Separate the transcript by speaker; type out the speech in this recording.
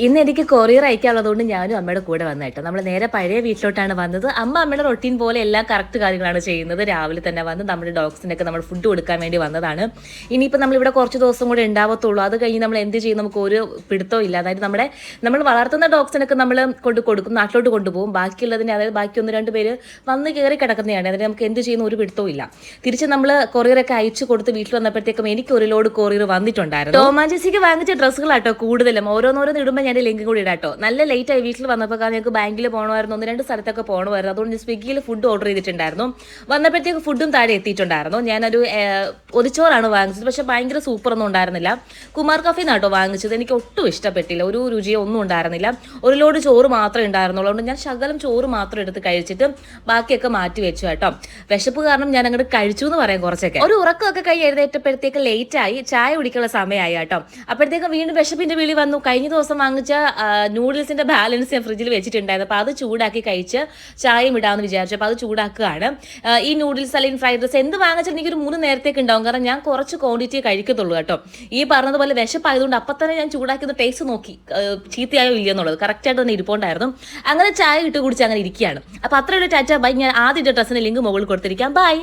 Speaker 1: ഇന്ന് എനിക്ക് കൊറിയർ അയക്കാനുള്ളതുകൊണ്ട് ഞാനും അമ്മയുടെ കൂടെ വന്നിട്ട് നമ്മൾ നേരെ പഴയ വീട്ടിലോട്ടാണ് വന്നത്. അമ്മയുടെ റൊട്ടീൻ പോലെ എല്ലാ കറക്റ്റ് കാര്യങ്ങളാണ് ചെയ്യുന്നത്. രാവിലെ തന്നെ വന്ന് നമ്മുടെ ഡോഗ്സിനൊക്കെ നമ്മൾ ഫുഡ് കൊടുക്കാൻ വേണ്ടി വന്നതാണ്. ഇനിയിപ്പോൾ നമ്മളിവിടെ കുറച്ച് ദിവസം കൂടെ ഉണ്ടാവത്തുള്ളൂ. അത് കഴിഞ്ഞ് നമ്മൾ എന്ത് ചെയ്യും നമുക്ക് ഒരു പിടുത്തവും ഇല്ല. അതായത് നമ്മൾ വളർത്തുന്ന ഡോഗ്സിനൊക്കെ നമ്മൾ കൊടുക്കും, നാട്ടിലോട്ട് കൊണ്ടുപോകും. ബാക്കിയുള്ളതിന് അതായത് ബാക്കി 1-2 പേര് വന്ന് കയറി കിടക്കുന്നതാണ്. അതിന് നമുക്ക് എന്ത് ചെയ്യുന്ന ഒരു പിടുത്തവും ഇല്ല. തിരിച്ച് നമ്മൾ കൊറിയറൊക്കെ അയച്ചു കൊടുത്ത് വീട്ടിൽ വന്നപ്പോഴത്തേക്കും എനിക്ക് ഒരു ലോഡ് കൊറിയർ വന്നിട്ടുണ്ടായിരുന്നു. ടോമാൻജേസിക്ക് വാങ്ങിച്ച ഡ്രസ്സുകളാട്ടോ കൂടുതലും. ഓരോന്നോരോന്ന് ഇടുമ്പോൾ ഞാൻ ലിങ്ക് കൂടി ഇടാട്ടോ. നല്ല ലേറ്റ് ആയി വീട്ടിൽ വന്നപ്പോൾ ഞങ്ങൾക്ക് ബാങ്കിൽ പോകണമായിരുന്നു, 1-2 സ്ഥലത്തൊക്കെ പോകണമായിരുന്നു. അതുകൊണ്ട് സ്വിഗ്ഗിയിൽ ഫുഡ് ഓർഡർ ചെയ്തിട്ടുണ്ടായിരുന്നു. വന്നപ്പോഴത്തേക്ക് ഫുഡും താഴെ എത്തിയിട്ടുണ്ടായിരുന്നു. ഞാനൊരു ഒതിച്ചോറാണ് വാങ്ങിച്ചത്. പക്ഷെ ഭയങ്കര സൂപ്പറൊന്നും ഉണ്ടായിരുന്നില്ല. കുമാർ കഫേന്ന് കേട്ടോ വാങ്ങിച്ചത്. എനിക്ക് ഒട്ടും ഇഷ്ടപ്പെട്ടില്ല. ഒരു രുചിയോ ഒന്നും ഉണ്ടായിരുന്നില്ല. ഒരു ലോഡ് ചോറ് മാത്രമേ ഉണ്ടായിരുന്നുള്ളൂ. അതുകൊണ്ട് ഞാൻ ശകലം ചോറ് മാത്രം എടുത്ത് കഴിച്ചിട്ട് ബാക്കിയൊക്കെ മാറ്റി വെച്ചു കേട്ടോ. വിശപ്പ് കാരണം ഞാൻ അങ്ങോട്ട് കഴിച്ചു എന്ന് പറയാം. കുറച്ചൊക്കെ ഒരു ഉറക്കമൊക്കെ കൈ എഴുതേറ്റപ്പോഴത്തേക്ക് ലേറ്റ് ആയി. ചായ കുടിക്കാനുള്ള സമയമായി കേട്ടോ. അപ്പോഴത്തേക്ക് വീണ്ടും വിശപ്പിന്റെ വിളി വന്നു. കഴിഞ്ഞ ദിവസം വാങ്ങിച്ച നൂഡിൽസിന്റെ ബാലൻസ് ഞാൻ ഫ്രിഡ്ജിൽ വെച്ചിട്ടുണ്ടായിരുന്നു. അപ്പോൾ അത് ചൂടാക്കി കഴിച്ച് ചായയും ഇടാമെന്ന് വിചാരിച്ചു. അപ്പോൾ അത് ചൂടാക്കുകയാണ്. ഈ നൂഡിൽസ് അല്ലെങ്കിൽ ഫ്രൈഡ് റൈസ് എന്ത് വാങ്ങിച്ചാൽ എനിക്കൊരു 3 നേരത്തേക്ക് ഉണ്ടാവും. കാരണം ഞാൻ കുറച്ച് ക്വാണ്ടിറ്റി കഴിക്കത്തുള്ളൂ കേട്ടോ. ഈ പറഞ്ഞതുപോലെ വിശപ്പായതുകൊണ്ട് അപ്പം തന്നെ ഞാൻ ചൂടാക്കുന്ന ടേസ്റ്റ് നോക്കി ചീത്തയായോ ഇല്ലയെന്നുള്ളത് കറക്റ്റായിട്ട് തന്നെ ഇരിപ്പുണ്ടായിരുന്നു. അങ്ങനെ ചായ ഇട്ട് കുടിച്ച് അങ്ങനെ ഇരിക്കുകയാണ്. അപ്പോൾ അത്രയുടെ ടാറ്റ ബൈ. ഞാൻ ആദ്യത്തെ ഡ്രസ്സിന് ലിങ്ക് മുകളിൽ കൊടുത്തിരിക്കാം. ബൈ.